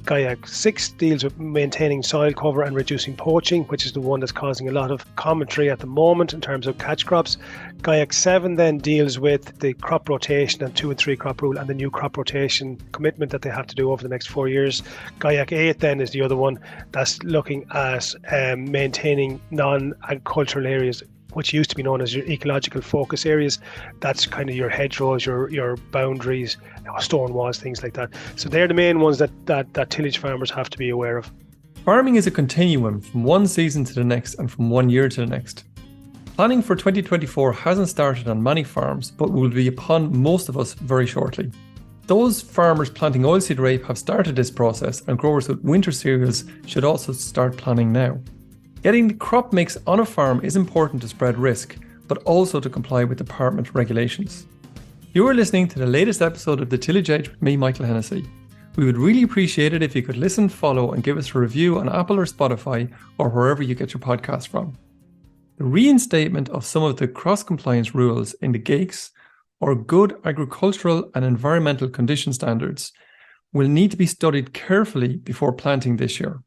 GAIAC 6 deals with maintaining soil cover and reducing poaching, which is the one that's causing a lot of commentary at the moment in terms of catch crops. GAIAC 7 then deals with the crop rotation and 2 and 3 crop rule and the new crop rotation commitment that they have to do over the next 4 years. GAIAC 8 then is the other one that's looking at maintaining non-agricultural areas, which used to be known as your ecological focus areas. That's kind of your hedgerows, your boundaries, stone walls, things like that. So they're the main ones that tillage farmers have to be aware of. Farming is a continuum from one season to the next and from 1 year to the next. Planning for 2024 hasn't started on many farms, but will be upon most of us very shortly. Those farmers planting oilseed rape have started this process, and growers with winter cereals should also start planning now. Getting the crop mix on a farm is important to spread risk, but also to comply with department regulations. You are listening to the latest episode of the Tillage Edge with me, Michael Hennessy. We would really appreciate it if you could listen, follow, and give us a review on Apple or Spotify or wherever you get your podcast from. The reinstatement of some of the cross-compliance rules in the GAICs, or Good Agricultural and Environmental Condition Standards, will need to be studied carefully before planting this year.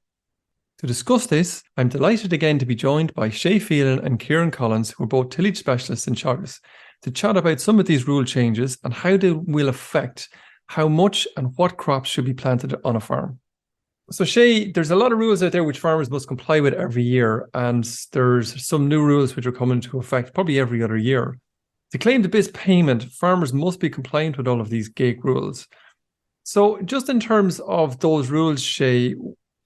To discuss this, I'm delighted again to be joined by Shay, Phelan and Ciaran Collins, who are both tillage specialists in Teagasc, to chat about some of these rule changes and how they will affect how much and what crops should be planted on a farm. So Shay, there's a lot of rules out there which farmers must comply with every year, and there's some new rules which are coming into effect probably every other year. To claim the BIS payment, farmers must be compliant with all of these GAIC rules. So just in terms of those rules, Shay,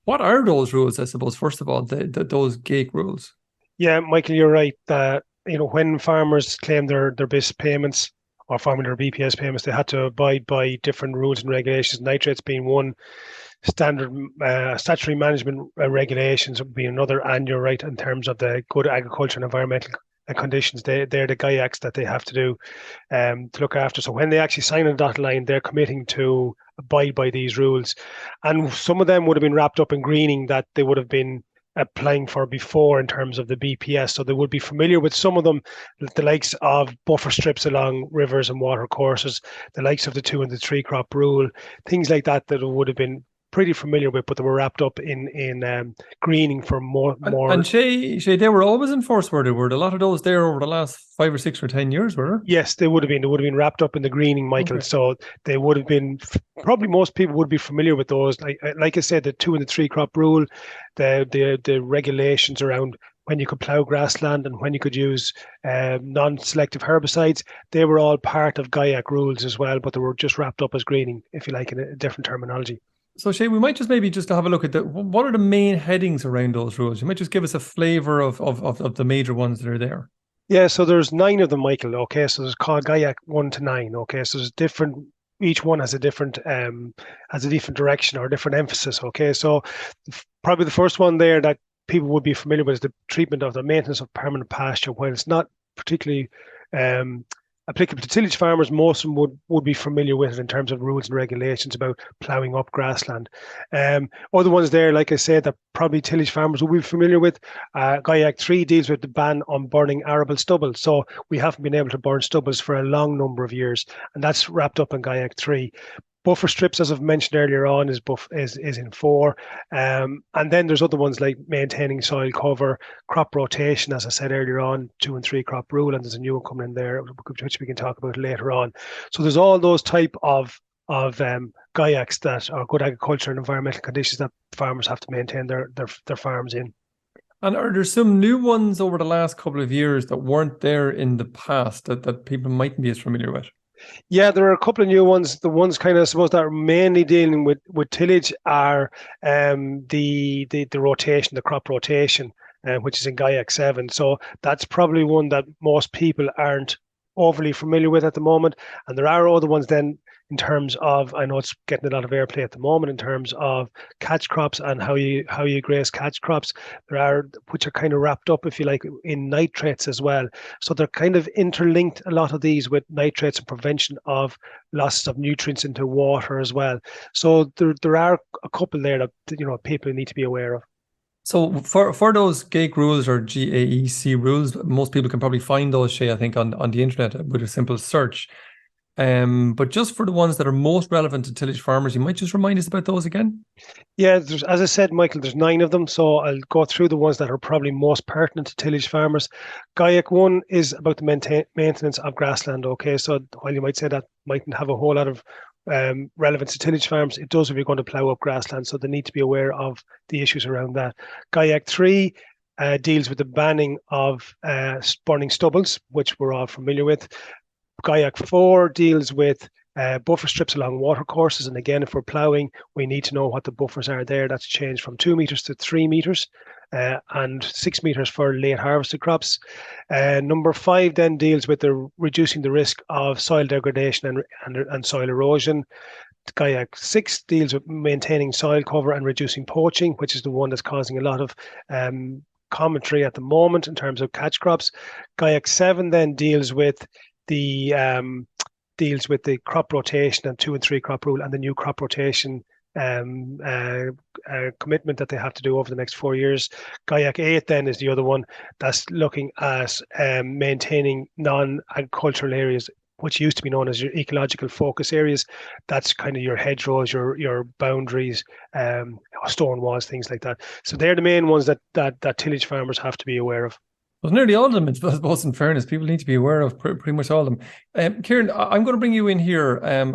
what are those rules, I suppose, first of all, those GAIC rules? Yeah, Michael, you're right. When farmers claim their BIS payments or farming their BPS payments, they had to abide by different rules and regulations, nitrates being one, standard statutory management regulations being another, and you're right in terms of the good agriculture and environmental conditions. They're the GAIACs that they have to do to look after. So when they actually sign on the dotted line, they're committing to abide by these rules. And some of them would have been wrapped up in greening that they would have been applying for before in terms of the BPS. So they would be familiar with some of them, the likes of buffer strips along rivers and water courses, the likes of the 2 and the 3 crop rule, things like that would have been pretty familiar with, but they were wrapped up in greening for more. And Shay, they were always enforced, were there? Were a lot of those there over the last 5 or 6 or 10 years, were there? Yes, they would have been. They would have been wrapped up in the greening, Michael. Okay. So they would have been, probably most people would be familiar with those. Like I said, the 2 and the 3 crop rule, the regulations around when you could plough grassland and when you could use non-selective herbicides, they were all part of GAIAC rules as well, but they were just wrapped up as greening, if you like, in a different terminology. So Shay, we might just maybe just have a look at what are the main headings around those rules? You might just give us a flavour of the major ones that are there. Yeah, so there's 9 of them, Michael. Okay, so there's called GAIAC 1 to 9. Okay, so there's different. Each one has a different direction or a different emphasis. Okay, so probably the first one there that people would be familiar with is the treatment of the maintenance of permanent pasture. While it's not particularly applicable to tillage farmers, most of them would be familiar with it in terms of rules and regulations about ploughing up grassland. Other ones there, like I said, that probably tillage farmers will be familiar with. GAIAC 3 deals with the ban on burning arable stubble. So we haven't been able to burn stubbles for a long number of years, and that's wrapped up in GAIAC 3. Buffer strips, as I've mentioned earlier on, is in 4. And then there's other ones like maintaining soil cover, crop rotation, as I said earlier on, 2 and 3 crop rule, and there's a new one coming in there, which we can talk about later on. So there's all those type of GAIACs that are good agriculture and environmental conditions that farmers have to maintain their farms in. And are there some new ones over the last couple of years that weren't there in the past that people mightn't be as familiar with? Yeah, there are a couple of new ones. The ones kind of, I suppose, that are mainly dealing with tillage are the rotation, the crop rotation, which is in GAIAC 7. So that's probably one that most people aren't overly familiar with at the moment. And there are other ones then in terms of, I know it's getting a lot of airplay at the moment in terms of catch crops and how you graze catch crops. There are, which are kind of wrapped up, if you like, in nitrates as well. So they're kind of interlinked, a lot of these, with nitrates and prevention of loss of nutrients into water as well. So there are a couple there that people need to be aware of. So for those GAIC rules or GAEC rules, most people can probably find those, Shay, I think, on the internet with a simple search. But just for the ones that are most relevant to tillage farmers, you might just remind us about those again. Yeah, as I said, Michael, there's 9 of them, so I'll go through the ones that are probably most pertinent to tillage farmers. GAIAC 1 is about the maintenance of grassland. Okay, so while you might say that mightn't have a whole lot of relevance to tillage farms, it does if you're going to plough up grassland. So they need to be aware of the issues around that. GAIAC 3 deals with the banning of burning stubbles, which we're all familiar with. GAIAC 4 deals with buffer strips along watercourses. And again, if we're ploughing, we need to know what the buffers are there. That's changed from 2 meters to 3 meters and 6 meters for late harvested crops. Number 5 then deals with reducing the risk of soil degradation and soil erosion. GAIAC 6 deals with maintaining soil cover and reducing poaching, which is the one that's causing a lot of commentary at the moment in terms of catch crops. GAIAC 7 then deals with the crop rotation and 2 and 3 crop rule and the new crop rotation commitment that they have to do over the next 4 years. GAIAC 8 then is the other one that's looking at maintaining non-agricultural areas, which used to be known as your ecological focus areas. That's kind of your hedgerows, your boundaries, stone walls, things like that. So they're the main ones that tillage farmers have to be aware of. Well, nearly all of them, I suppose, in fairness, people need to be aware of pretty much all of them. Ciaran, I'm going to bring you in here. I'm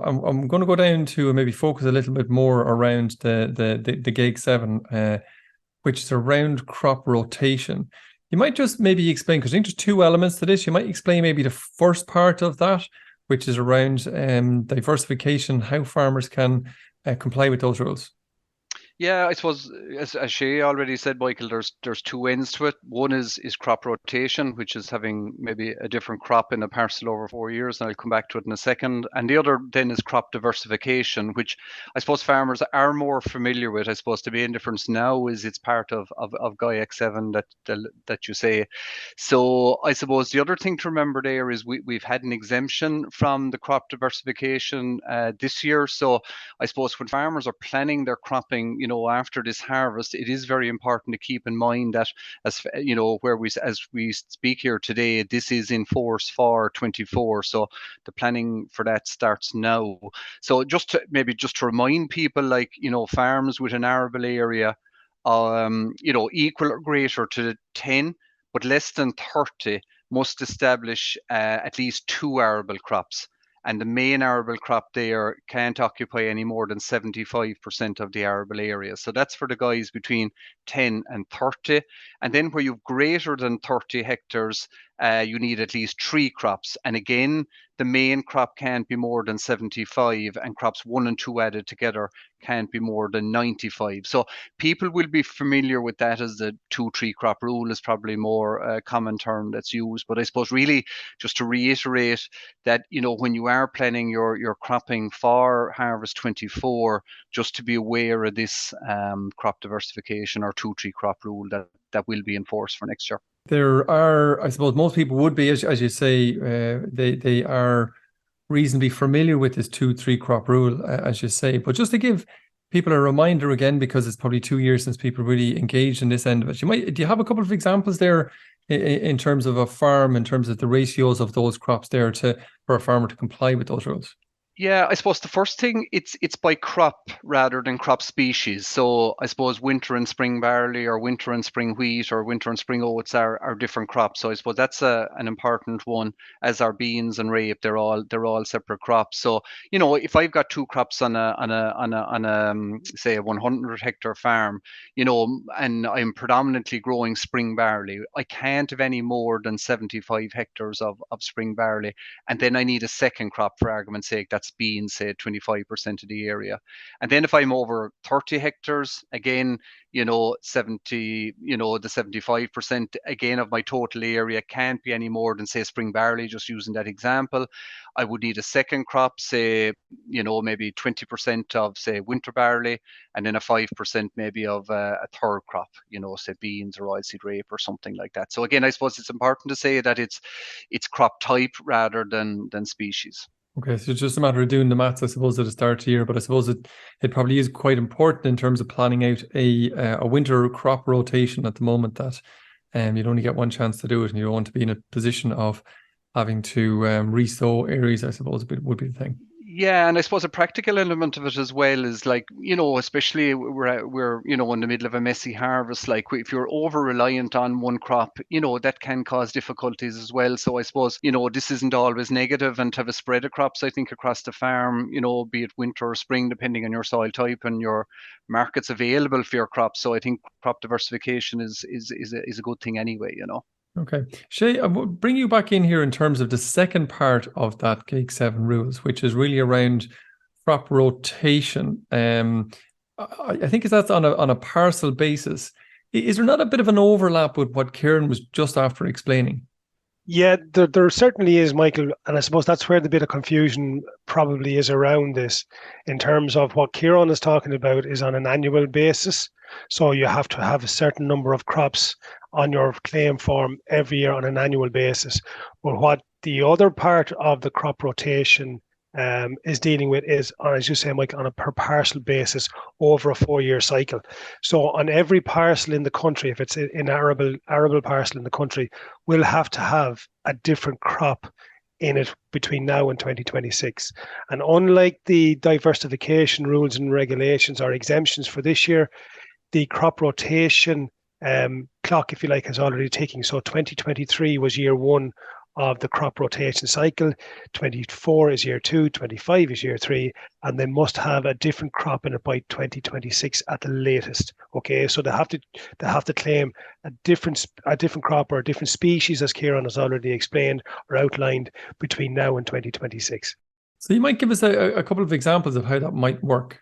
going to go down to maybe focus a little bit more around the GAIAC 7, which is around crop rotation. You might just maybe explain, because I think there's 2 elements to this. You might explain maybe the first part of that, which is around diversification, how farmers can comply with those rules. Yeah, I suppose as Shay already said, Michael, there's 2 ends to it. One is crop rotation, which is having maybe a different crop in a parcel over 4 years, and I'll come back to it in a second. And the other then is crop diversification, which I suppose farmers are more familiar with. I suppose the main difference now is it's part of GAIAC 7 that you say. So I suppose the other thing to remember there is we've had an exemption from the crop diversification this year. So I suppose when farmers are planning their cropping, after this harvest, it is very important to keep in mind that as we speak here today, this is in force for 24. So the planning for that starts now. So just to remind people, like, farms with an arable area, equal or greater to 10, but less than 30 must establish at least 2 arable crops. And the main arable crop there can't occupy any more than 75% of the arable area. So that's for the guys between 10 and 30. And then where you've greater than 30 hectares, you need at least 3 crops. And again, the main crop can't be more than 75, and crops 1 and 2 added together can't be more than 95. So people will be familiar with that as the 2-3 crop rule is probably more common term that's used. But I suppose really just to reiterate that, when you are planning your cropping for harvest 24, just to be aware of this crop diversification or 2-3 crop rule that will be enforced for next year. There are, I suppose, most people would be, as you say, they are reasonably familiar with this 2-3 crop rule, as you say. But just to give people a reminder again, because it's probably 2 years since people really engaged in this end of it, do you have a couple of examples there in terms of a farm, in terms of the ratios of those crops there for a farmer to comply with those rules? Yeah, I suppose the first thing, it's by crop rather than crop species. So I suppose winter and spring barley, or winter and spring wheat, or winter and spring oats are different crops. So I suppose that's an important one, as are beans and rape. They're all separate crops. So if I've got 2 crops on a say a 100 hectare farm, and I'm predominantly growing spring barley, I can't have any more than 75 hectares of spring barley, and then I need a second crop, for argument's sake, that's beans, say 25% of the area. And then if I'm over 30 hectares, again, 70, the 75% again of my total area can't be any more than, say, spring barley, just using that example. I would need a second crop, say, maybe 20% of, say, winter barley, and then a 5% maybe of a third crop, say beans or oilseed rape or something like that. So again, I suppose it's important to say that it's crop type rather than species. Okay, so it's just a matter of doing the maths, I suppose, at the start of the year. But I suppose it probably is quite important in terms of planning out a winter crop rotation at the moment, that you'd only get one chance to do it, and you don't want to be in a position of having to resow areas, I suppose, would be the thing. Yeah, and I suppose a practical element of it as well is like, especially we're in the middle of a messy harvest. Like if you're over reliant on one crop, that can cause difficulties as well. So I suppose, this isn't always negative, and to have a spread of crops, I think, across the farm, be it winter or spring, depending on your soil type and your markets available for your crops. So I think crop diversification is a good thing anyway. Okay. Shay, I will bring you back in here in terms of the second part of that Gig 7 rules, which is really around crop rotation. I think that's on a parcel basis. Is there not a bit of an overlap with what Ciaran was just after explaining? Yeah, there certainly is, Michael, and I suppose that's where the bit of confusion probably is around this, in terms of what Ciaran is talking about is on an annual basis. So you have to have a certain number of crops on your claim form every year on an annual basis. But what the other part of the crop rotation is dealing with is, as you say, Mike, on a per parcel basis over a 4-year cycle. So on every parcel in the country, if it's an arable parcel in the country, we'll have to have a different crop in it between now and 2026. And unlike the diversification rules and regulations or exemptions for this year, the crop rotation clock, if you like, is already ticking. So 2023 was year one of the crop rotation cycle, 24 is year two, 25 is year three, and they must have a different crop in it by 2026 at the latest. Okay, so they have to claim a different crop or a different species, as Ciaran has already explained or outlined, between now and 2026. So you might give us a couple of examples of how that might work.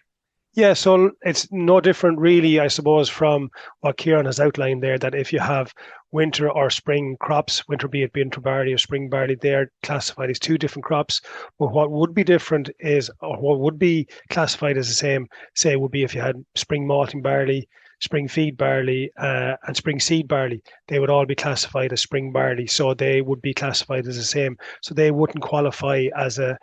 Yeah, so it's no different really, I suppose, from what Ciaran has outlined there, that if you have winter or spring crops, winter be it winter barley or spring barley, they're classified as two different crops. But what would be different is, or what would be classified as the same, say, would be if you had spring malting barley, spring feed barley, and spring seed barley. They would all be classified as spring barley, so they would be classified as the same. So they wouldn't qualify as a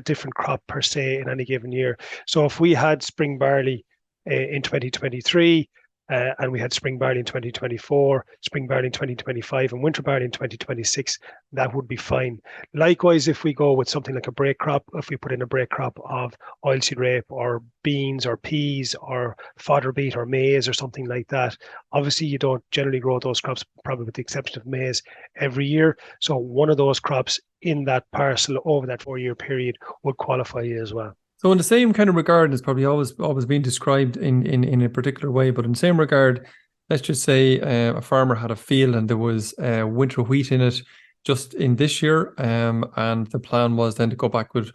different crop per se in any given year. So if we had spring barley in 2023, and we had spring barley in 2024, spring barley in 2025, and winter barley in 2026, that would be fine. Likewise, if we go with something like a break crop, if we put in a break crop of oilseed rape or beans or peas or fodder beet or maize or something like that, obviously you don't generally grow those crops, probably with the exception of maize, every year. So one of those crops in that parcel over that 4-year period would qualify you as well. So in the same kind of regard, it's probably always been described in a particular way, but in the same regard, let's just say a farmer had a field and there was winter wheat in it just in this year, and the plan was then to go back with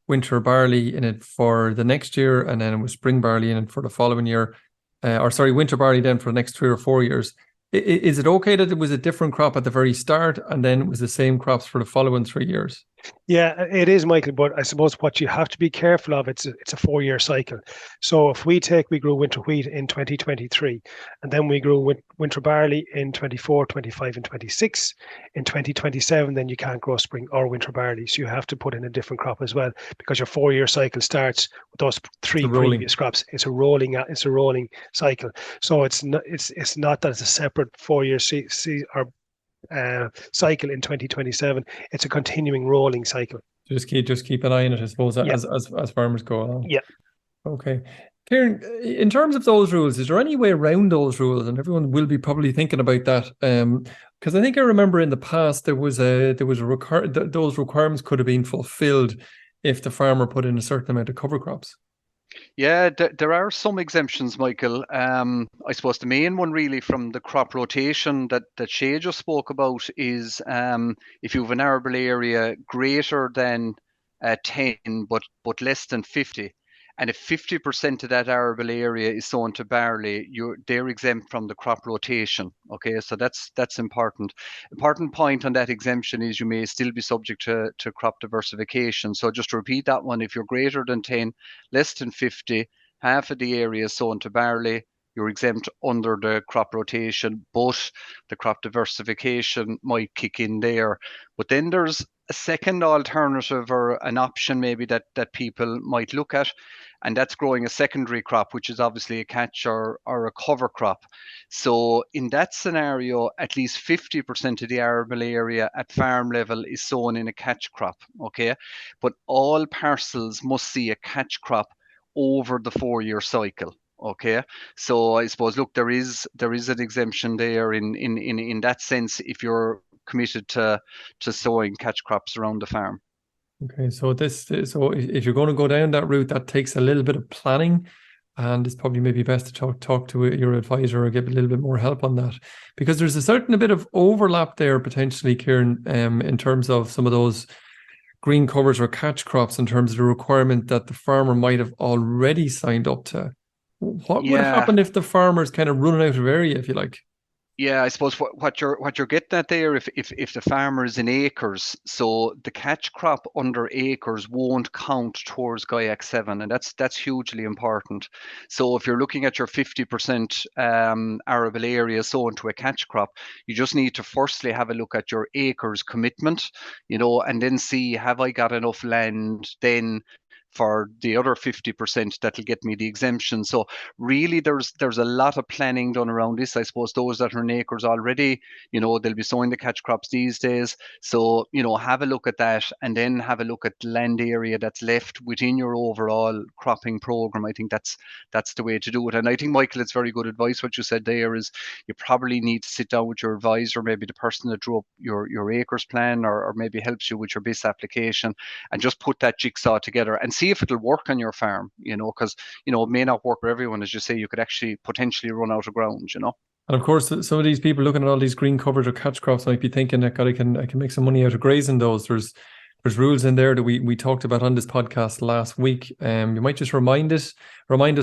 winter barley in it for the next year, and then it was spring barley in it for the following year, winter barley then for the next 3 or 4 years. Is it okay that it was a different crop at the very start and then it was the same crops for the following 3 years? Yeah, it is, Michael, but I suppose what you have to be careful of, it's a 4-year cycle. So if we grew winter wheat in 2023, and then we grew winter barley in 24, 25, and 26. In 2027, then you can't grow spring or winter barley. So you have to put in a different crop as well, because your 4-year cycle starts with those three previous crops. It's a rolling cycle. So it's not that it's a separate 4-year cycle in 2027. It's a continuing rolling cycle. Just keep an eye on it, I suppose, as farmers go along. Yeah. Okay. Ciaran, in terms of those rules, is there any way around those rules? And everyone will be probably thinking about that. Because I think I remember in the past those requirements could have been fulfilled if the farmer put in a certain amount of cover crops. Yeah, there are some exemptions, Michael. I suppose the main one really from the crop rotation that Shay just spoke about is if you have an arable area greater than 10 but less than 50, and if 50% of that arable area is sown to barley, they're exempt from the crop rotation. Okay, so that's important. Important point on that exemption is you may still be subject to crop diversification. So just to repeat that one, if you're greater than 10, less than 50, half of the area is sown to barley, you're exempt under the crop rotation, but the crop diversification might kick in there. But then there's a second alternative or an option maybe that people might look at, and that's growing a secondary crop, which is obviously a catch or a cover crop. So in that scenario, at least 50% of the arable area at farm level is sown in a catch crop, okay? But all parcels must see a catch crop over the 4-year cycle. Okay, so I suppose, look, there is an exemption there in that sense if you're committed to sowing catch crops around the farm. Okay, so so if you're going to go down that route, that takes a little bit of planning, and it's probably maybe best to talk to your advisor or get a little bit more help on that, because there's a bit of overlap there potentially, Ciaran, in terms of some of those green covers or catch crops in terms of the requirement that the farmer might have already signed up to. What would happen if the farmer's kind of running out of area, if you like? Yeah, I suppose what you're getting at there, if the farmer is in acres, so the catch crop under acres won't count towards GIAC 7, and that's hugely important. So if you're looking at your 50% arable area sown to a catch crop, you just need to firstly have a look at your acres commitment, and then see, have I got enough land then for the other 50% that'll get me the exemption. So really there's a lot of planning done around this. I suppose those that are in acres already, they'll be sowing the catch crops these days. So, have a look at that, and then have a look at the land area that's left within your overall cropping program. I think that's the way to do it. And I think, Michael, it's very good advice. What you said there is you probably need to sit down with your advisor, maybe the person that drew up your acres plan, or maybe helps you with your BIS application, and just put that jigsaw together and see if it'll work on your farm, because, it may not work for everyone. As you say, you could actually potentially run out of ground, And of course, some of these people looking at all these green covers or catch crops might be thinking that, God, I can make some money out of grazing those. There's rules in there that we talked about on this podcast last week. You might just remind us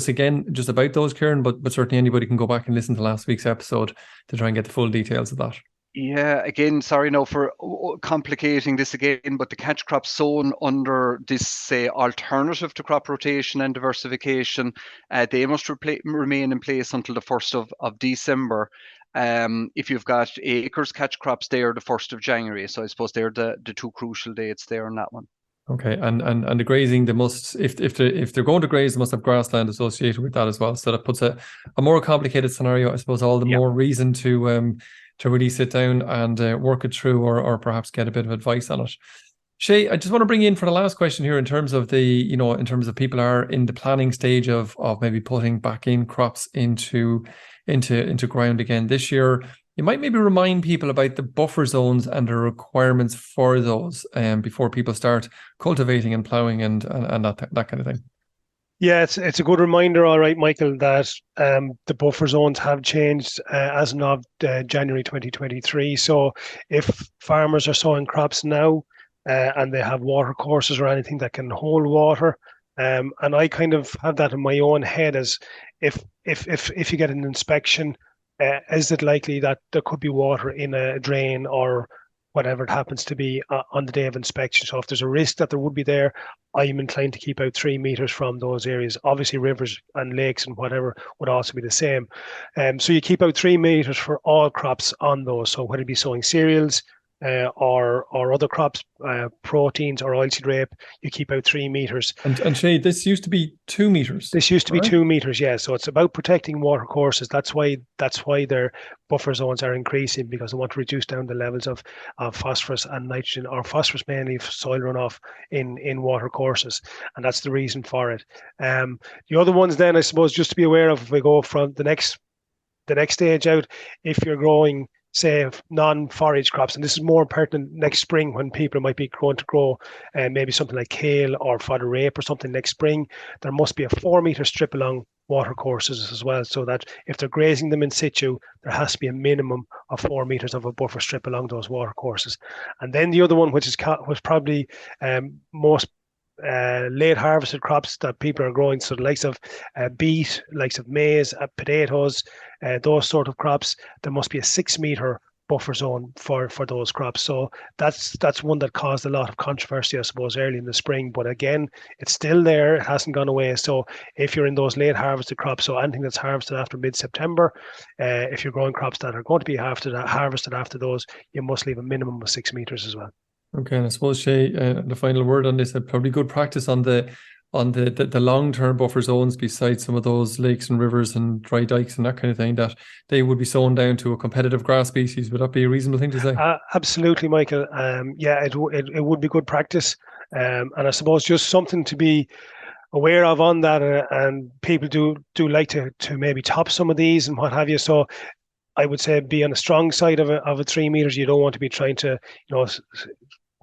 again just about those, Ciaran, but certainly anybody can go back and listen to last week's episode to try and get the full details of that. Yeah, again, sorry now for complicating this again, but the catch crops sown under this, say, alternative to crop rotation and diversification, they must remain in place until the 1st of December. If you've got acres catch crops, they are the 1st of January. So I suppose they're the two crucial dates there on that one. Okay, and the grazing, they must, if they're going to graze, they must have grassland associated with that as well. So that puts a more complicated scenario. I suppose all the more reason to really sit down and work it through, or perhaps get a bit of advice on it. Shay, I just want to bring you in for the last question here in terms of in terms of people are in the planning stage of maybe putting back in crops into ground again this year. You might maybe remind people about the buffer zones and the requirements for those before people start cultivating and ploughing and that kind of thing. Yeah, it's a good reminder, all right, Michael, that the buffer zones have changed as of January 2023. So if farmers are sowing crops now and they have water courses or anything that can hold water, and I kind of have that in my own head as if you get an inspection, is it likely that there could be water in a drain or whatever it happens to be on the day of inspection? So if there's a risk that there would be there, I'm inclined to keep out 3 meters from those areas. Obviously, rivers and lakes and whatever would also be the same. So you keep out 3 meters for all crops on those. So whether it be sowing cereals, or other crops, proteins or oilseed rape, you keep out 3 meters. And Shay, this used to be 2 meters. This used to be 2 meters, yeah. So it's about protecting water courses. That's why their buffer zones are increasing, because they want to reduce down the levels of phosphorus and nitrogen, or phosphorus mainly soil runoff in water courses, and that's the reason for it. The other ones then, I suppose, just to be aware of, if we go from the next stage out, if you're growing, say, non-forage crops, and this is more pertinent next spring when people might be going to grow maybe something like kale or fodder rape or something next spring, there must be a 4 meter strip along water courses as well, so that if they're grazing them in situ, there has to be a minimum of 4 meters of a buffer strip along those water courses. And then the other one, which was probably most late harvested crops that people are growing, so the likes of beet, likes of maize, potatoes, those sort of crops, there must be a 6 meter buffer zone for those crops. So that's one that caused a lot of controversy, I suppose, early in the spring. But again, it's still there, it hasn't gone away. So if you're in those late harvested crops, so anything that's harvested after mid-September, if you're growing crops that are going to be harvested after those, you must leave a minimum of 6 meters as well. Okay, and I suppose, Shay, the final word on this, probably good practice on the long-term buffer zones beside some of those lakes and rivers and dry dikes and that kind of thing, that they would be sown down to a competitive grass species. Would that be a reasonable thing to say? Absolutely, Michael. Yeah, it would be good practice. And I suppose just something to be aware of on that, and people do like to maybe top some of these and what have you. So I would say be on the strong side of a 3 meters. You don't want to be trying to,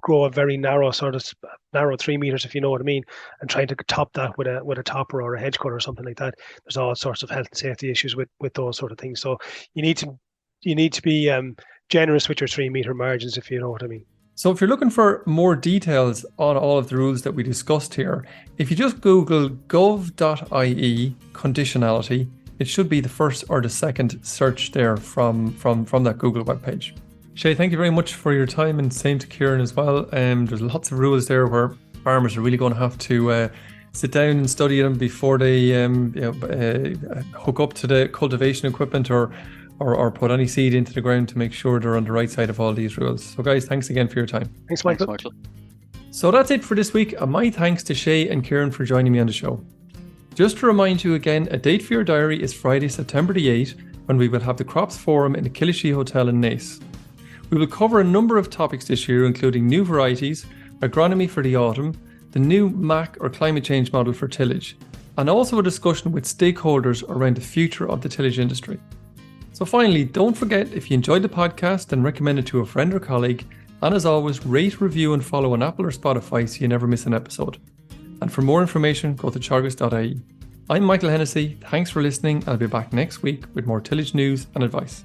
grow a very narrow 3 meters, if you know what I mean, and trying to top that with a topper or a hedge cutter or something like that. There's all sorts of health and safety issues with those sort of things. So you need to be generous with your 3 meter margins, if you know what I mean. So if you're looking for more details on all of the rules that we discussed here, if you just Google gov.ie conditionality, it should be the first or the second search there from that Google webpage. Shay, thank you very much for your time, and same to Ciaran as well. There's lots of rules there where farmers are really going to have to sit down and study them before they hook up to the cultivation equipment or put any seed into the ground, to make sure they're on the right side of all these rules. So guys, thanks again for your time. Thanks, Michael. Thanks, Michael. So that's it for this week, and my thanks to Shay and Ciaran for joining me on the show. Just to remind you again, a date for your diary is Friday, September the 8th, when we will have the Crops Forum in the Killishy Hotel in Naas. We will cover a number of topics this year, including new varieties, agronomy for the autumn, the new MAC or climate change model for tillage, and also a discussion with stakeholders around the future of the tillage industry. So finally, don't forget, if you enjoyed the podcast, then recommend it to a friend or colleague, and as always, rate, review and follow on Apple or Spotify so you never miss an episode. And for more information, go to teagasc.ie. I'm Michael Hennessy, thanks for listening. I'll be back next week with more tillage news and advice.